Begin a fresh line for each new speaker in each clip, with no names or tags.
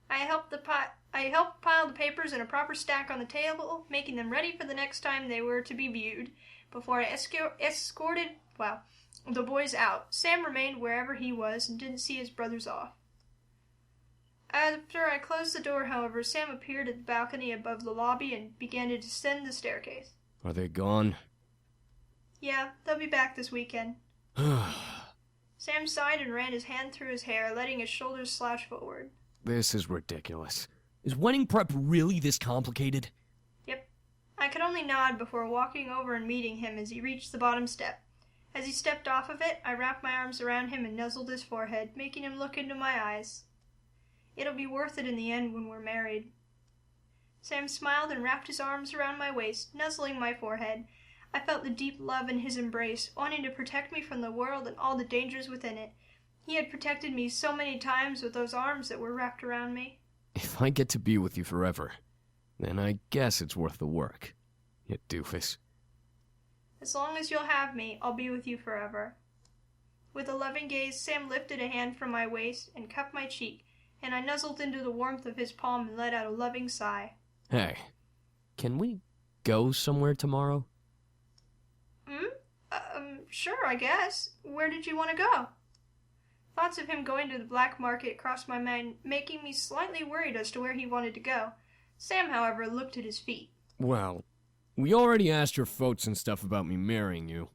I helped pile the papers in a proper stack on the table, making them ready for the next time they were to be viewed. Before I escorted the boys out, Sam remained wherever he was and didn't see his brothers off. After I closed the door, however, Sam appeared at the balcony above the lobby and began to descend the staircase.
Are they gone?
Yeah, they'll be back this weekend. Sam sighed and ran his hand through his hair, letting his shoulders slouch forward.
This is ridiculous. Is wedding prep really this complicated?
Yep. I could only nod before walking over and meeting him as he reached the bottom step. As he stepped off of it, I wrapped my arms around him and nuzzled his forehead, making him look into my eyes. It'll be worth it in the end when we're married. Sam smiled and wrapped his arms around my waist, nuzzling my forehead. I felt the deep love in his embrace, wanting to protect me from the world and all the dangers within it. He had protected me so many times with those arms that were wrapped around me.
If I get to be with you forever, then I guess it's worth the work, you doofus.
As long as you'll have me, I'll be with you forever. With a loving gaze, Sam lifted a hand from my waist and cupped my cheek, and I nuzzled into the warmth of his palm and let out a loving sigh.
Hey, can we go somewhere tomorrow?
Sure, I guess. Where did you want to go? Thoughts of him going to the black market crossed my mind, making me slightly worried as to where he wanted to go. Sam, however, looked at his feet.
Well, we already asked your folks and stuff about me marrying you,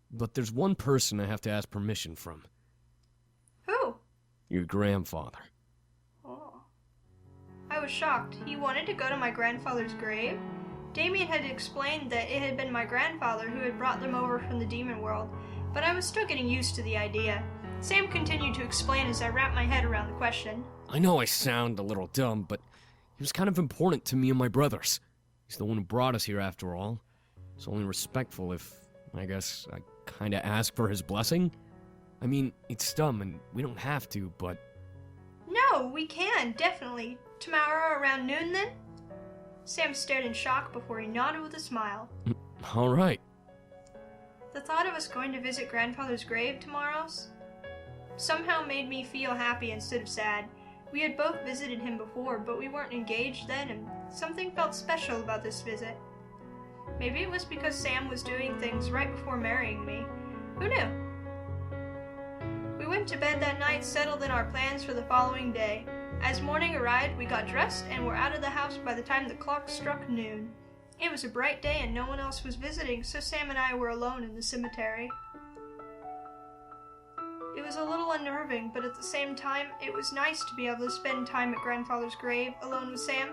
but there's one person I have to ask permission from.
Who?
Your grandfather.
Oh. I was shocked. He wanted to go to my grandfather's grave? Damien had explained that it had been my grandfather who had brought them over from the demon world, but I was still getting used to the idea. Sam continued to explain as I wrapped my head around the question.
I know I sound a little dumb, but he was kind of important to me and my brothers. He's the one who brought us here after all. It's only respectful if, I guess, I kinda ask for his blessing. I mean, it's dumb and we don't have to, but...
No, we can, definitely. Tomorrow around noon, then? Sam stared in shock before he nodded with a smile.
All right.
The thought of us going to visit Grandfather's grave tomorrow somehow made me feel happy instead of sad. We had both visited him before, but we weren't engaged then, and something felt special about this visit. Maybe it was because Sam was doing things right before marrying me. Who knew? We went to bed that night, settled in our plans for the following day. As morning arrived, we got dressed and were out of the house by the time the clock struck noon. It was a bright day and no one else was visiting, so Sam and I were alone in the cemetery. It was a little unnerving, but at the same time, it was nice to be able to spend time at Grandfather's grave alone with Sam.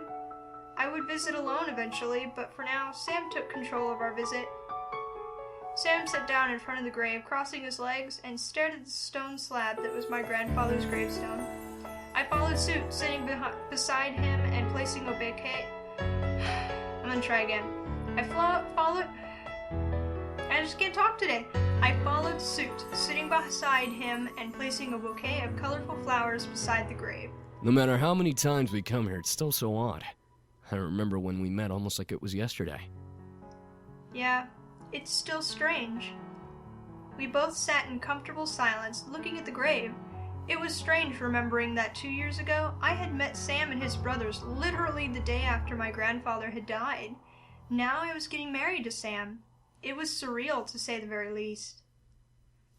I would visit alone eventually, but for now, Sam took control of our visit. Sam sat down in front of the grave, crossing his legs, and stared at the stone slab that was my grandfather's gravestone. I followed suit, sitting beside him and placing a bouquet. I'm gonna try again. I just can't talk today. I followed suit, sitting beside him and placing a bouquet of colorful flowers beside the grave.
No matter how many times we come here, it's still so odd. I remember when we met almost like it was yesterday.
Yeah, it's still strange. We both sat in comfortable silence, looking at the grave. It was strange remembering that 2 years ago, I had met Sam and his brothers literally the day after my grandfather had died. Now I was getting married to Sam. It was surreal, to say the very least.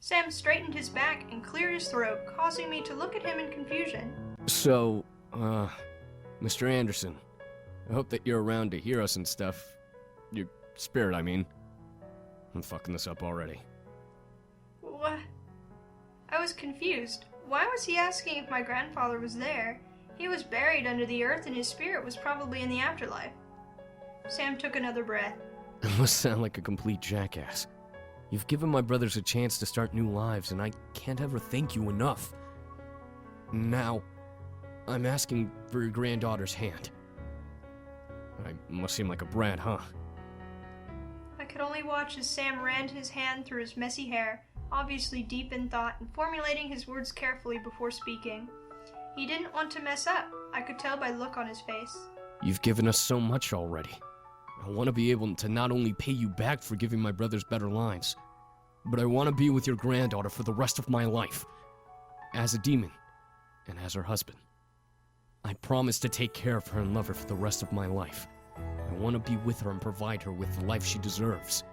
Sam straightened his back and cleared his throat, causing me to look at him in confusion.
So, Mr. Anderson, I hope that you're around to hear us and stuff. Your spirit, I mean. I'm fucking this up already.
What? I was confused. Why was he asking if my grandfather was there? He was buried under the earth and his spirit was probably in the afterlife. Sam took another breath.
I must sound like a complete jackass. You've given my brothers a chance to start new lives, and I can't ever thank you enough. Now, I'm asking for your granddaughter's hand. I must seem like a brat, huh?
I could only watch as Sam ran his hand through his messy hair, obviously deep in thought and formulating his words carefully before speaking. He didn't want to mess up. I could tell by the look on his face.
You've given us so much already. I want to be able to not only pay you back for giving my brothers better lives, but I want to be with your granddaughter for the rest of my life. As a demon, and as her husband. I promise to take care of her and love her for the rest of my life. I want to be with her and provide her with the life she deserves.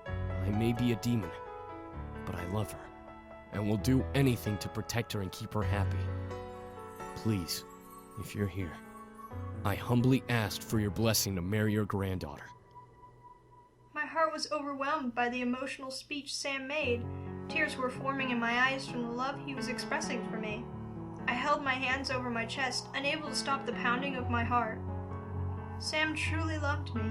I may be a demon, but I love her, and will do anything to protect her and keep her happy. Please, if you're here, I humbly ask for your blessing to marry your granddaughter.
My heart was overwhelmed by the emotional speech Sam made. Tears were forming in my eyes from the love he was expressing for me. I held my hands over my chest, unable to stop the pounding of my heart. Sam truly loved me.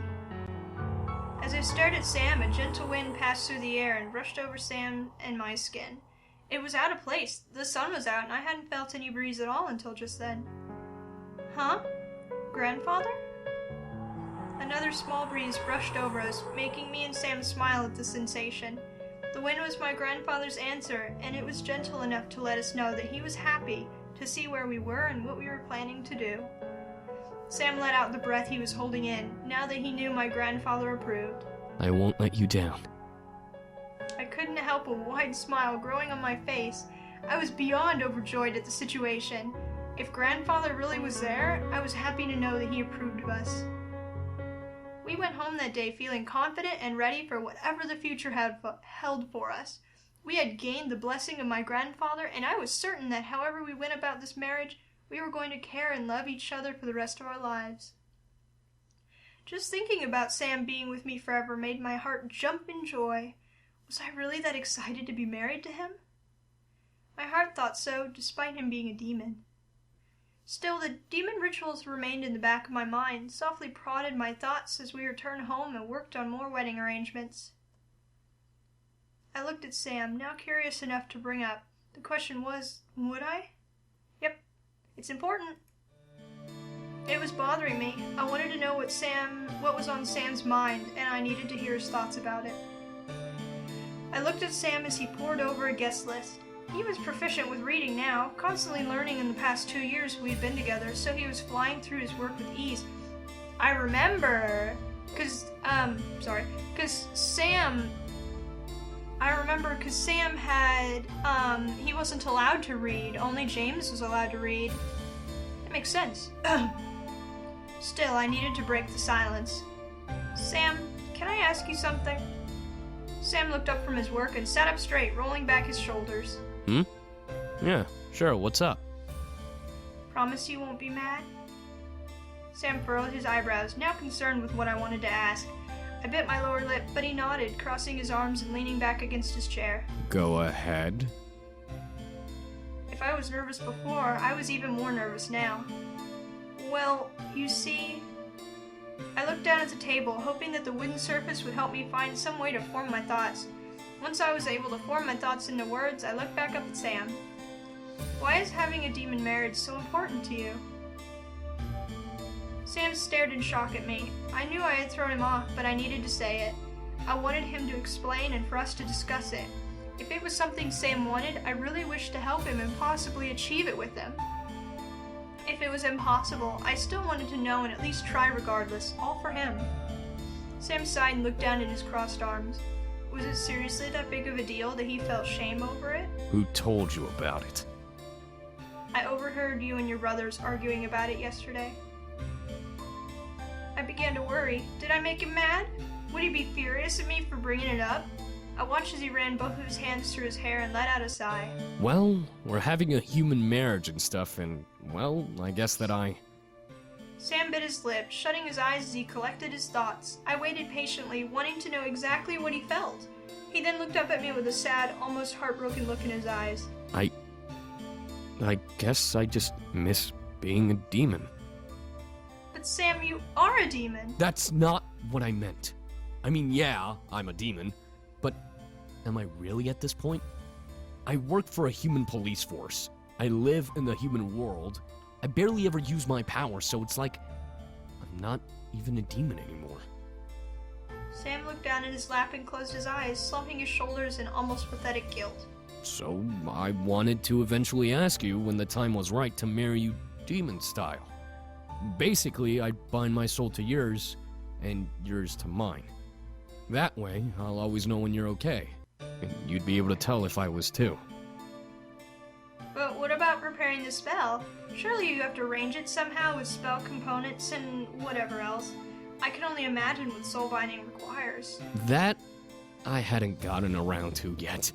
As I stared at Sam, a gentle wind passed through the air and brushed over Sam and my skin. It was out of place. The sun was out, and I hadn't felt any breeze at all until just then. Huh? Grandfather? Another small breeze brushed over us, making me and Sam smile at the sensation. The wind was my grandfather's answer, and it was gentle enough to let us know that he was happy to see where we were and what we were planning to do. Sam let out the breath he was holding in, now that he knew my grandfather approved.
I won't let you down.
I couldn't help a wide smile growing on my face. I was beyond overjoyed at the situation. If grandfather really was there, I was happy to know that he approved of us. We went home that day feeling confident and ready for whatever the future held for us. We had gained the blessing of my grandfather, and I was certain that however we went about this marriage, we were going to care and love each other for the rest of our lives. Just thinking about Sam being with me forever made my heart jump in joy. Was I really that excited to be married to him? My heart thought so, despite him being a demon. Still, the demon rituals remained in the back of my mind, softly prodded my thoughts as we returned home and worked on more wedding arrangements. I looked at Sam, now curious enough to bring up. The question was, would I? Yep, it's important. It was bothering me. I wanted to know what was on Sam's mind, and I needed to hear his thoughts about it. I looked at Sam as he pored over a guest list. He was proficient with reading now, constantly learning in the past 2 years we had been together, so he was flying through his work with ease. I remember, cause Sam had, he wasn't allowed to read, only James was allowed to read. That makes sense. Still, I needed to break the silence. Sam, can I ask you something? Sam looked up from his work and sat up straight, rolling back his shoulders.
Yeah, sure, what's up?
Promise you won't be mad? Sam furrowed his eyebrows, now concerned with what I wanted to ask. I bit my lower lip, but he nodded, crossing his arms and leaning back against his chair.
Go ahead.
If I was nervous before, I was even more nervous now. Well, you see, I looked down at the table, hoping that the wooden surface would help me find some way to form my thoughts. Once I was able to form my thoughts into words, I looked back up at Sam. Why is having a demon marriage so important to you? Sam stared in shock at me. I knew I had thrown him off, but I needed to say it. I wanted him to explain and for us to discuss it. If it was something Sam wanted, I really wished to help him and possibly achieve it with him. If it was impossible, I still wanted to know and at least try regardless, all for him. Sam sighed and looked down at his crossed arms. Was it seriously that big of a deal that he felt shame over it?
Who told you about it?
I overheard you and your brothers arguing about it yesterday. I began to worry. Did I make him mad? Would he be furious at me for bringing it up? I watched as he ran both of his hands through his hair and let out a sigh.
Well, we're having a human marriage and stuff, and, well, I guess that
Sam bit his lip, shutting his eyes as he collected his thoughts. I waited patiently, wanting to know exactly what he felt. He then looked up at me with a sad, almost heartbroken look in his eyes.
I guess I just miss being a demon.
But Sam, you are a demon.
That's not what I meant. I mean, yeah, I'm a demon, but am I really at this point? I work for a human police force. I live in the human world. I barely ever use my powers, so it's like I'm not even a demon anymore.
Sam looked down at his lap and closed his eyes, slumping his shoulders in almost pathetic guilt.
So I wanted to eventually ask you when the time was right to marry you demon style. Basically, I'd bind my soul to yours, and yours to mine. That way, I'll always know when you're okay, and you'd be able to tell if I was too.
But what about preparing preparing the spell. Surely you have to arrange it somehow with spell components and whatever else. I can only imagine what soul binding requires.
That I hadn't gotten around to yet.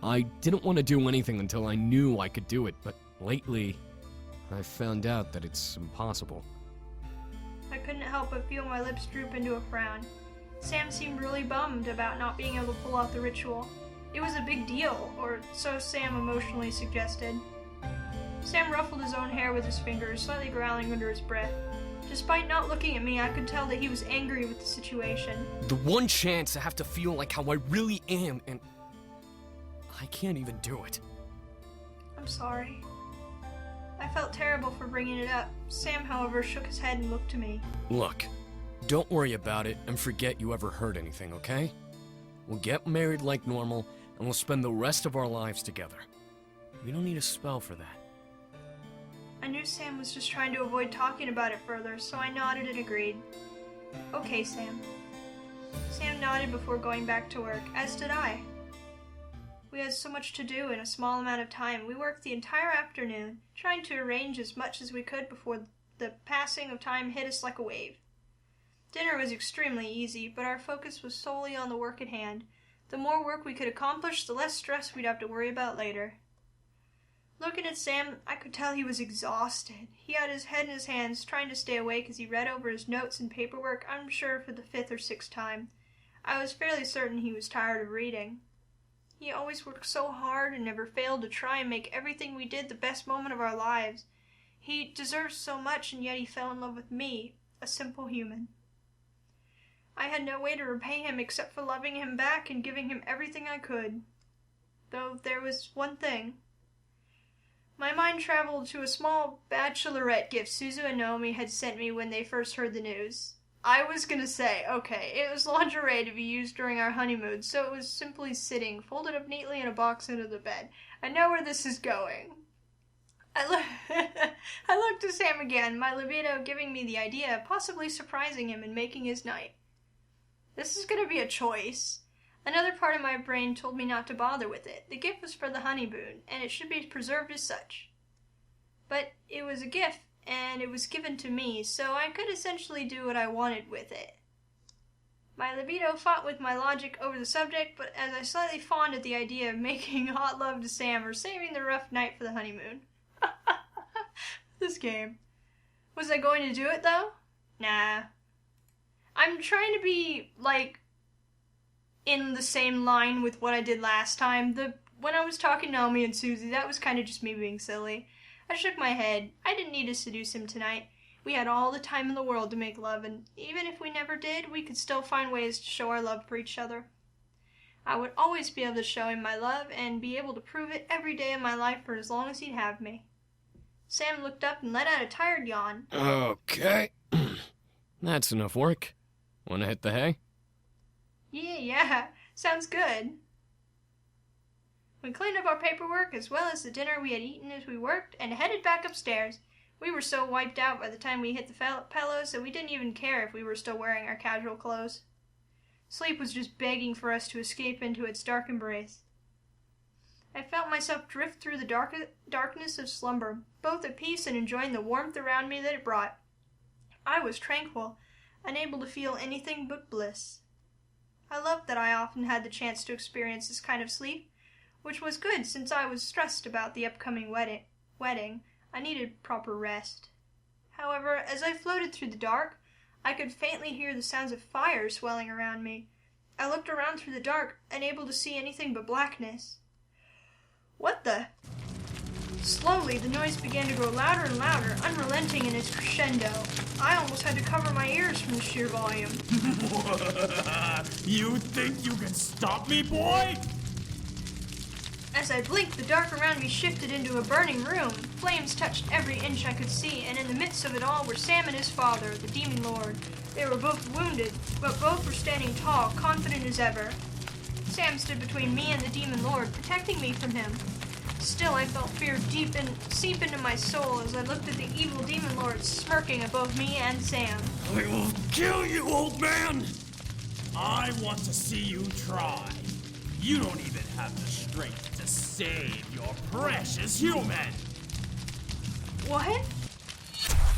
I didn't want to do anything until I knew I could do it, but lately, I found out that it's impossible.
I couldn't help but feel my lips droop into a frown. Sam seemed really bummed about not being able to pull off the ritual. It was a big deal, or so Sam emotionally suggested. Sam ruffled his own hair with his fingers, slightly growling under his breath. Despite not looking at me, I could tell that he was angry with the situation.
The one chance I have to feel like how I really am, and I can't even do it.
I'm sorry. I felt terrible for bringing it up. Sam, however, shook his head and looked to me.
Look, don't worry about it and forget you ever heard anything, okay? We'll get married like normal, and we'll spend the rest of our lives together. We don't need a spell for that.
I knew Sam was just trying to avoid talking about it further, so I nodded and agreed. Okay, Sam. Sam nodded before going back to work, as did I. We had so much to do in a small amount of time. We worked the entire afternoon, trying to arrange as much as we could before the passing of time hit us like a wave. Dinner was extremely easy, but our focus was solely on the work at hand. The more work we could accomplish, the less stress we'd have to worry about later. Looking at Sam, I could tell he was exhausted. He had his head in his hands, trying to stay awake as he read over his notes and paperwork, I'm sure for the 5th or 6th time. I was fairly certain he was tired of reading. He always worked so hard and never failed to try and make everything we did the best moment of our lives. He deserved so much, and yet he fell in love with me, a simple human. I had no way to repay him except for loving him back and giving him everything I could. Though there was one thing. My mind traveled to a small bachelorette gift Suzu and Naomi had sent me when they first heard the news. I was gonna say, okay, it was lingerie to be used during our honeymoon, so it was simply sitting, folded up neatly in a box under the bed. I know where this is going. I looked to Sam again, my libido giving me the idea of possibly surprising him and making his night. This is gonna be a choice. Another part of my brain told me not to bother with it. The gift was for the honeymoon, and it should be preserved as such. But it was a gift, and it was given to me, so I could essentially do what I wanted with it. My libido fought with my logic over the subject, but as I slightly fawned at the idea of making hot love to Sam or saving the rough night for the honeymoon. This game. Was I going to do it, though? Nah. I'm trying to be, in the same line with what I did last time. When I was talking to Naomi and Susie, that was kind of just me being silly. I shook my head. I didn't need to seduce him tonight. We had all the time in the world to make love, and even if we never did, we could still find ways to show our love for each other. I would always be able to show him my love, and be able to prove it every day of my life for as long as he'd have me. Sam looked up and let out a tired yawn.
Okay. That's enough work. Wanna hit the hay?
Yeah, sounds good. We cleaned up our paperwork as well as the dinner we had eaten as we worked and headed back upstairs. We were so wiped out by the time we hit the pillows that we didn't even care if we were still wearing our casual clothes. Sleep was just begging for us to escape into its dark embrace. I felt myself drift through the darkness of slumber, both at peace and enjoying the warmth around me that it brought. I was tranquil, unable to feel anything but bliss. I loved that I often had the chance to experience this kind of sleep, which was good since I was stressed about the upcoming wedding. I needed proper rest. However, as I floated through the dark, I could faintly hear the sounds of fire swelling around me. I looked around through the dark, unable to see anything but blackness. What the? Slowly, the noise began to grow louder and louder, unrelenting in its crescendo. I almost had to cover my ears from the sheer volume.
You think you can stop me, boy?
As I blinked, the dark around me shifted into a burning room. Flames touched every inch I could see, and in the midst of it all were Sam and his father, the Demon Lord. They were both wounded, but both were standing tall, confident as ever. Sam stood between me and the Demon Lord, protecting me from him. Still, I felt fear seep into my soul as I looked at the evil Demon Lord smirking at both me and Sam.
I will kill you, old man! I want to see you try. You don't even have the strength to save your precious human.
What?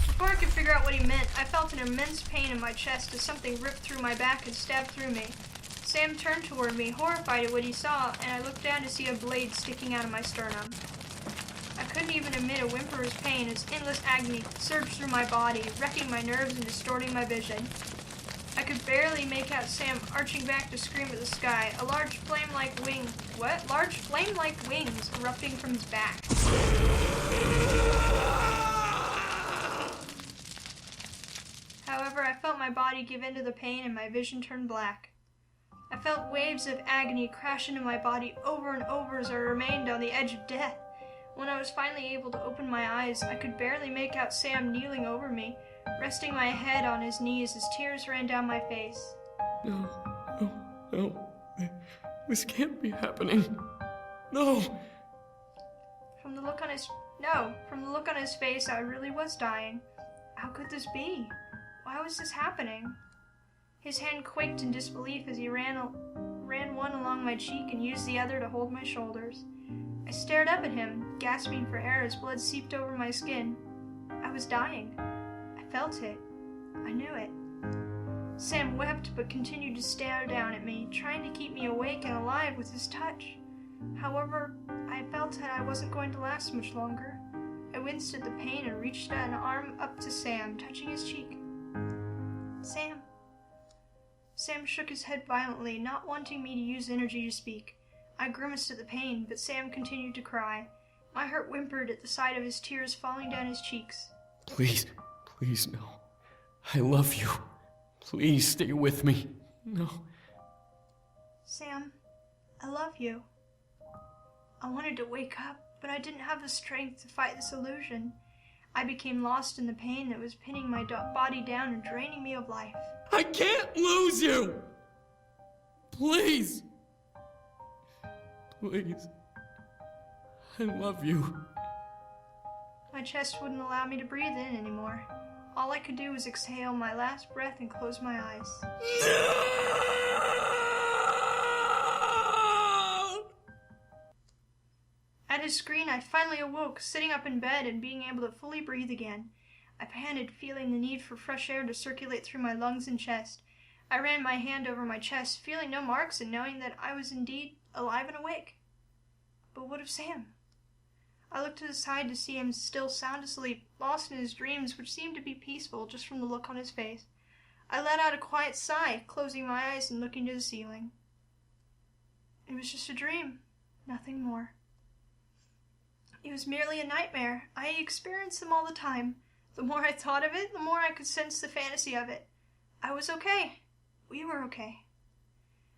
Before I could figure out what he meant, I felt an immense pain in my chest as something ripped through my back and stabbed through me. Sam turned toward me, horrified at what he saw, and I looked down to see a blade sticking out of my sternum. I couldn't even emit a whimper's pain as endless agony surged through my body, wrecking my nerves and distorting my vision. I could barely make out Sam arching back to scream at the sky, a large flame-like wings erupting from his back. However, I felt my body give in to the pain and my vision turn black. I felt waves of agony crash into my body over and over as I remained on the edge of death. When I was finally able to open my eyes, I could barely make out Sam kneeling over me, resting my head on his knees as tears ran down my face.
No. This can't be happening. No.
From the look on his face, I really was dying. How could this be? Why was this happening? His hand quaked in disbelief as he ran one along my cheek and used the other to hold my shoulders. I stared up at him, gasping for air as blood seeped over my skin. I was dying. I felt it. I knew it. Sam wept but continued to stare down at me, trying to keep me awake and alive with his touch. However, I felt that I wasn't going to last much longer. I winced at the pain and reached an arm up to Sam, touching his cheek. Sam. Sam shook his head violently, not wanting me to use energy to speak. I grimaced at the pain, but Sam continued to cry. My heart whimpered at the sight of his tears falling down his cheeks.
Please, no. I love you. Please stay with me. No.
Sam, I love you. I wanted to wake up, but I didn't have the strength to fight this illusion. I became lost in the pain that was pinning my body down and draining me of life.
I can't lose you! Please! Please. I love you.
My chest wouldn't allow me to breathe in anymore. All I could do was exhale my last breath and close my eyes.
No!
At his scream, I finally awoke, sitting up in bed and being able to fully breathe again. I panted, feeling the need for fresh air to circulate through my lungs and chest. I ran my hand over my chest, feeling no marks and knowing that I was indeed alive and awake. But what of Sam? I looked to the side to see him still sound asleep, lost in his dreams, which seemed to be peaceful just from the look on his face. I let out a quiet sigh, closing my eyes and looking to the ceiling. It was just a dream, nothing more. It was merely a nightmare. I experienced them all the time. The more I thought of it, the more I could sense the fantasy of it. I was okay. We were okay.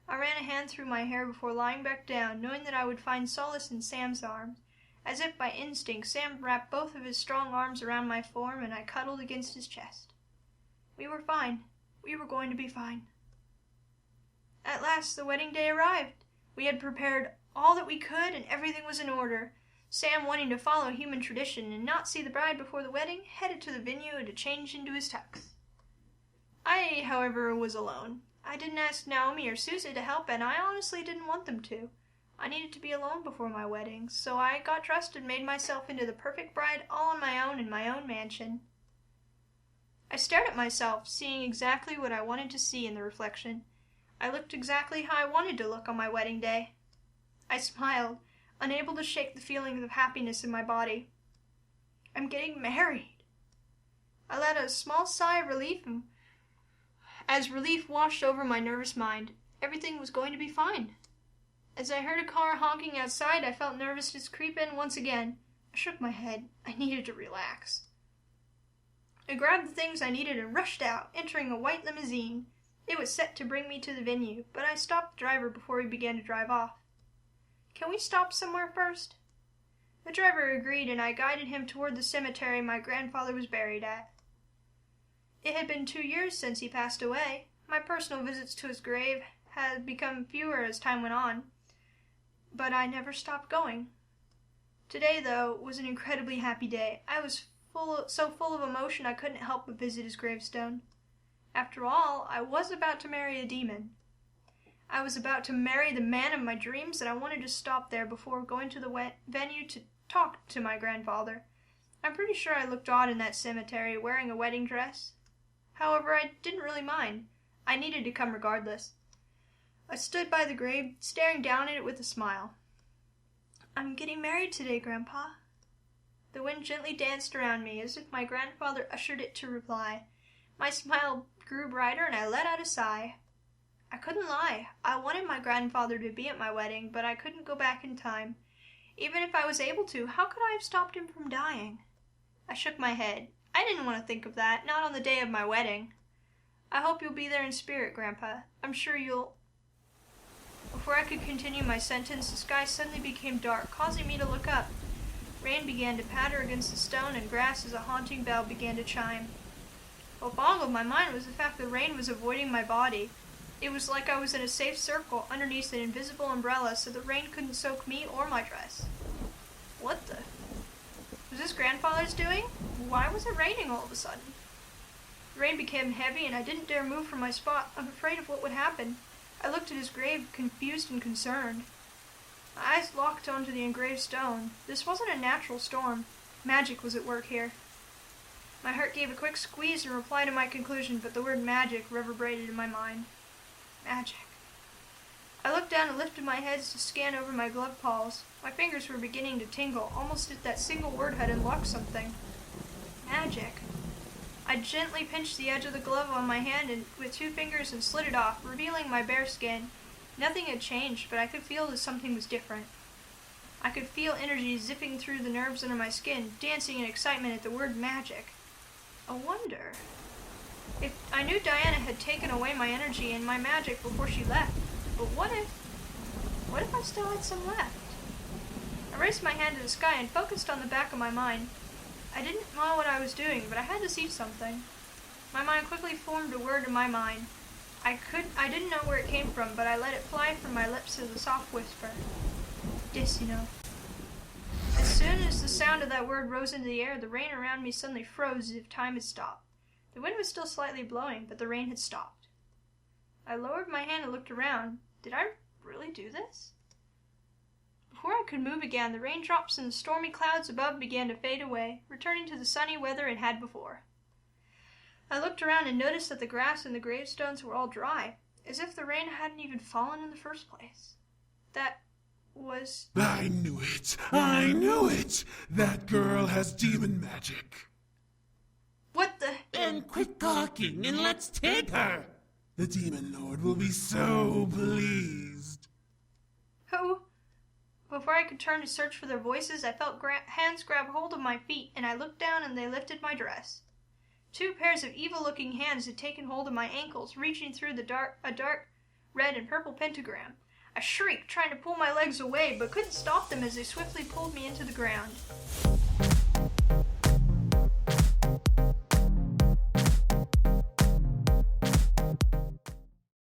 I ran a hand through my hair before lying back down, knowing that I would find solace in Sam's arms. As if by instinct, Sam wrapped both of his strong arms around my form, and I cuddled against his chest. We were fine. We were going to be fine. At last, the wedding day arrived. We had prepared all that we could, and everything was in order. Sam, wanting to follow human tradition and not see the bride before the wedding, headed to the venue to change into his tux. I, however, was alone. I didn't ask Naomi or Susie to help, and I honestly didn't want them to. I needed to be alone before my wedding, so I got dressed and made myself into the perfect bride all on my own in my own mansion. I stared at myself, seeing exactly what I wanted to see in the reflection. I looked exactly how I wanted to look on my wedding day. I smiled, unable to shake the feeling of happiness in my body. I'm getting married. I let out a small sigh of relief as relief washed over my nervous mind. Everything was going to be fine. As I heard a car honking outside, I felt nervousness creep in once again. I shook my head. I needed to relax. I grabbed the things I needed and rushed out, entering a white limousine. It was set to bring me to the venue, but I stopped the driver before he began to drive off. Can we stop somewhere first? The driver agreed, and I guided him toward the cemetery my grandfather was buried at. It had been 2 years since he passed away. My personal visits to his grave had become fewer as time went on, but I never stopped going. Today, though, was an incredibly happy day. I was so full of emotion I couldn't help but visit his gravestone. After all, I was about to marry a demon. I was about to marry the man of my dreams, and I wanted to stop there before going to the venue to talk to my grandfather. I'm pretty sure I looked odd in that cemetery wearing a wedding dress. However, I didn't really mind. I needed to come regardless. I stood by the grave, staring down at it with a smile. I'm getting married today, Grandpa. The wind gently danced around me, as if my grandfather ushered it to reply. My smile grew brighter, and I let out a sigh. I couldn't lie. I wanted my grandfather to be at my wedding, but I couldn't go back in time. Even if I was able to, how could I have stopped him from dying? I shook my head. I didn't want to think of that, not on the day of my wedding. I hope you'll be there in spirit, Grandpa. I'm sure you'll... Before I could continue my sentence, the sky suddenly became dark, causing me to look up. Rain began to patter against the stone and grass as a haunting bell began to chime. What boggled my mind was the fact that rain was avoiding my body. It was like I was in a safe circle underneath an invisible umbrella so the rain couldn't soak me or my dress. What the... Was this Grandfather's doing? Why was it raining all of a sudden? The rain became heavy and I didn't dare move from my spot, afraid of what would happen. I looked at his grave, confused and concerned. My eyes locked onto the engraved stone. This wasn't a natural storm. Magic was at work here. My heart gave a quick squeeze in reply to my conclusion, but the word magic reverberated in my mind. Magic. I looked down and lifted my head to scan over my glove paws. My fingers were beginning to tingle, almost if that single word had unlocked something. Magic. I gently pinched the edge of the glove on my hand with 2 fingers and slid it off, revealing my bare skin. Nothing had changed, but I could feel that something was different. I could feel energy zipping through the nerves under my skin, dancing in excitement at the word magic. A wonder. If I knew Diana had taken away my energy and my magic before she left, but what if I still had some left? I raised my hand to the sky and focused on the back of my mind. I didn't know what I was doing, but I had to see something. My mind quickly formed a word in my mind. I didn't know where it came from, but I let it fly from my lips as a soft whisper. Destino. As soon as the sound of that word rose into the air, the rain around me suddenly froze as if time had stopped. The wind was still slightly blowing, but the rain had stopped. I lowered my hand and looked around. Did I really do this? Before I could move again, the raindrops and the stormy clouds above began to fade away, returning to the sunny weather it had before. I looked around and noticed that the grass and the gravestones were all dry, as if the rain hadn't even fallen in the first place. That was...
I knew it! I knew it! That girl has demon magic.
What the...
And quit talking and let's take her! The demon lord will be so pleased.
Who? Before I could turn to search for their voices, I felt hands grab hold of my feet, and I looked down and they lifted my dress. 2 pairs of evil-looking hands had taken hold of my ankles, reaching through a dark red and purple pentagram. I shrieked, trying to pull my legs away, but couldn't stop them as they swiftly pulled me into the ground.